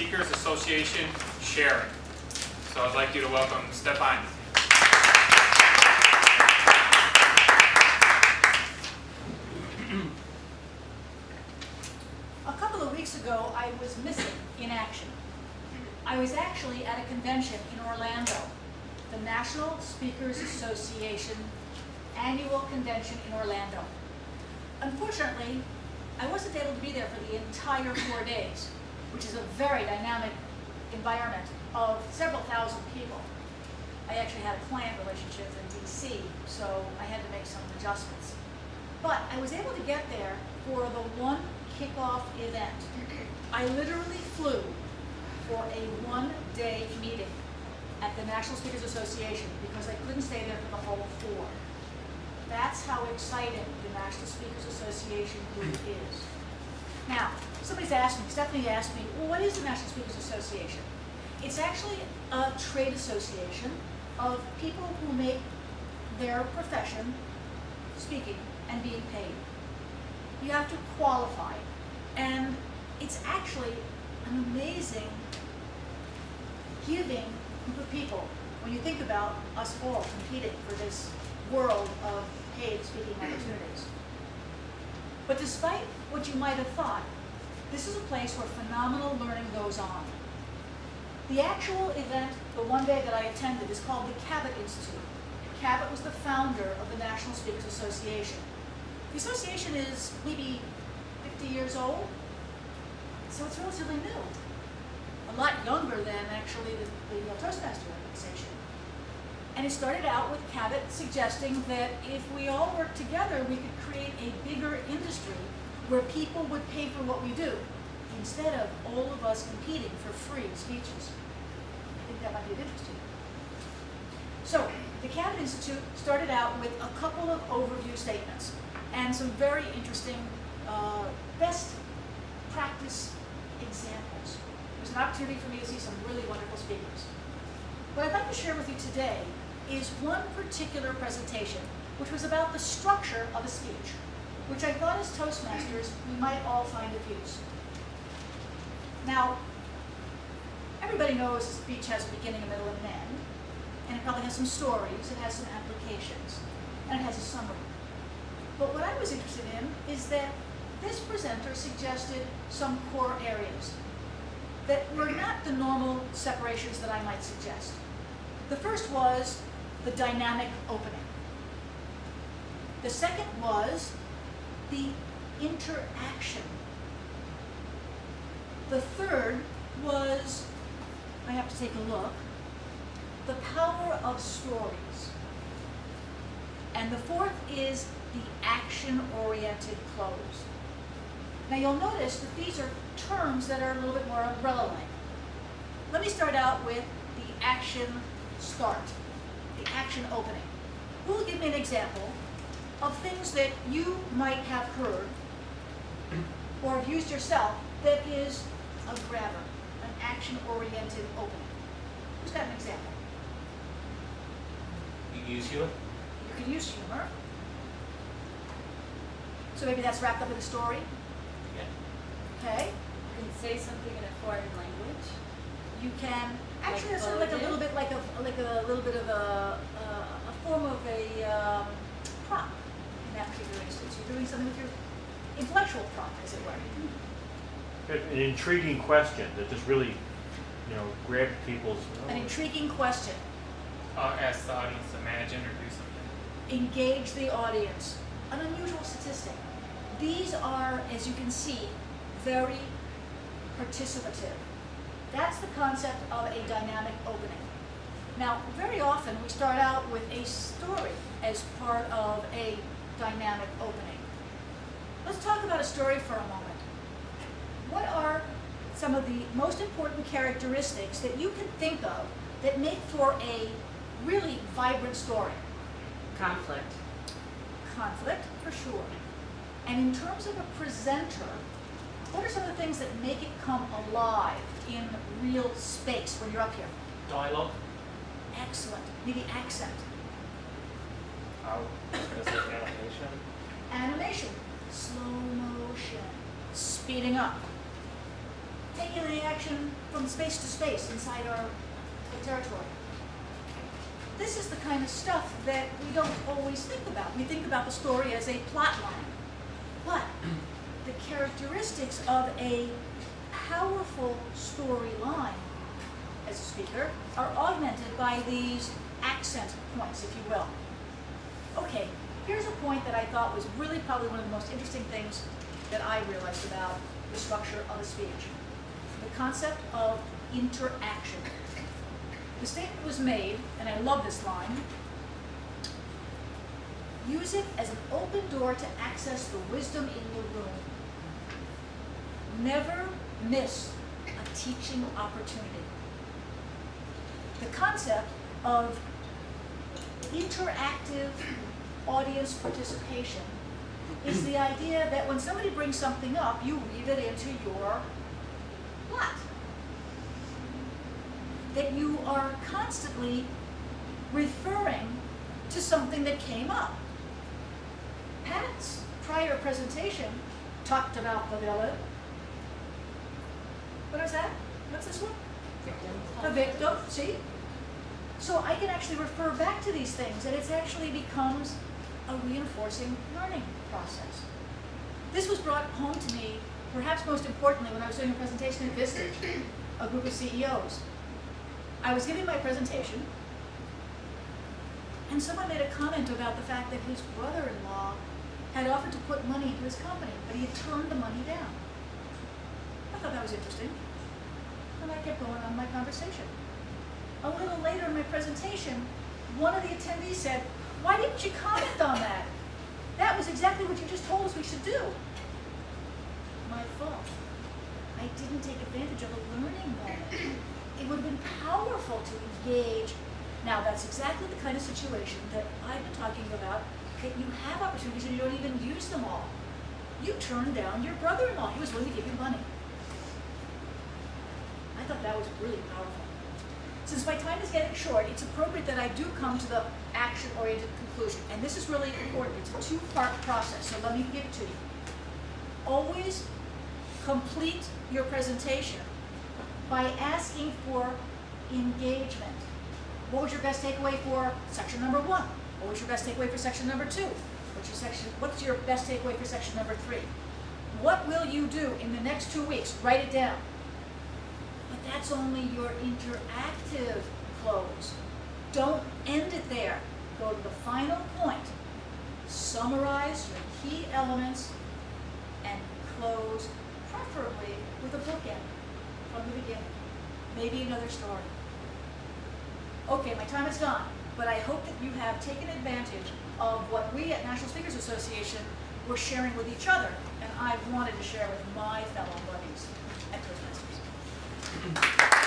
Speakers Association sharing. So I'd like you to welcome Stefania. A couple of weeks ago, I was missing in action. I was actually at a convention in Orlando, the National Speakers Association annual convention in Orlando. Unfortunately, I wasn't able to be there for the entire 4 days, which is a very dynamic environment of several thousand people. I actually had a client relationship in DC, so I had to make some adjustments. But I was able to get there for the one kickoff event. I literally flew for a one-day meeting at the National Speakers Association because I couldn't stay there for the whole 4. That's how exciting the National Speakers Association group is. Now, somebody's asked me, Stephanie asked me, well, what is the National Speakers Association? It's actually a trade association of people who make their profession speaking and being paid. You have to qualify, and it's actually an amazing giving group of people when you think about us all competing for this world of paid speaking opportunities. But despite what you might have thought, this is a place where phenomenal learning goes on. The actual event, the one day that I attended, is called the Cabot Institute. Cabot was the founder of the National Speakers Association. The association is maybe 50 years old, so it's relatively new. A lot younger than actually the Toastmaster organization. And it started out with Cabot suggesting that if we all work together, we could create a bigger industry where people would pay for what we do, instead of all of us competing for free speeches. I think that might be of interest to you. So, the Cabot Institute started out with a couple of overview statements and some very interesting best practice examples. It was an opportunity for me to see some really wonderful speakers. What I'd like to share with you today is one particular presentation, which was about the structure of a speech, which I thought as Toastmasters we might all find of use. Now, everybody knows a speech has a beginning, a middle, and an end, and it probably has some stories, it has some applications, and it has a summary. But what I was interested in is that this presenter suggested some core areas that were not the normal separations that I might suggest. The first was the dynamic opening. The second was the interaction. The third was, I have to take a look, the power of stories. And the fourth is the action-oriented close. Now you'll notice that these are terms that are a little bit more umbrella-like. Let me start out with the action start, the action opening. Who will give me an example of things that you might have heard or have used yourself that is a grabber, an action-oriented opening? Who's got an example? You use humor? You can use humor. So maybe that's wrapped up in a story? Yeah. Okay. You can say something in a foreign language. You can actually, Like that's sort of like a clothing? little bit like a little bit of a form of a prop in that particular instance. You're doing something with your intellectual prop, as it were. An intriguing question that just really, grabbed people's. An intriguing question. Ask the audience to imagine or do something. Engage the audience. An unusual statistic. These are, as you can see, very participative. That's the concept of a dynamic opening. Now, very often we start out with a story as part of a dynamic opening. Let's talk about a story for a moment. What are some of the most important characteristics that you can think of that make for a really vibrant story? Conflict. Conflict, for sure. And in terms of a presenter, what are some of the things that make it come alive in real space when you're up here? Dialogue? Excellent. Maybe accent. Animation. Animation. Slow motion. Speeding up. taking the action from space to space inside our territory. This is the kind of stuff that we don't always think about. We think about the story as a plot line. But the characteristics of a powerful storyline as a speaker are augmented by these accent points, if you will. Okay, here's a point that I thought was really probably one of the most interesting things that I realized about the structure of a speech. The concept of interaction. The statement was made, and I love this line, use it as an open door to access the wisdom in the room. Never miss a teaching opportunity. The concept of interactive audience participation is the idea that when somebody brings something up, you weave it into your plot. That you are constantly referring to something that came up. Pat's prior presentation talked about the villain. What is that? What's this one? The victim, see? So I can actually refer back to these things, and it actually becomes a reinforcing learning process. This was brought home to me, perhaps most importantly, when I was doing a presentation at Vistage, a group of CEOs. I was giving my presentation, and someone made a comment about the fact that his brother-in-law had offered to put money into his company, but he had turned the money down. I thought that was interesting, and I kept going on my conversation. A little later in my presentation, one of the attendees said, "Why didn't you comment on that? That was exactly what you just told us we should do." My fault. I didn't take advantage of a learning moment. It would have been powerful to engage. Now, that's exactly the kind of situation that I've been talking about, that you have opportunities and you don't even use them all. You turned down your brother-in-law. He was willing to give you money. I thought that was really powerful. Since my time is getting short, it's appropriate that I do come to the action-oriented conclusion. And this is really important. It's a two-part process, so let me give it to you. Always complete your presentation by asking for engagement. What was your best takeaway for section number 1? What was your best takeaway for section number 2? What's your best takeaway for section number 3? What will you do in the next 2 weeks? Write it down. But that's only your interactive close. Don't end it there. Go to the final point. Summarize your key elements and close, preferably with a bookend from the beginning. Maybe another story. Okay, my time is gone, but I hope that you have taken advantage of what we at National Speakers Association were sharing with each other, and I wanted to share with my fellow buddies at Toastmasters.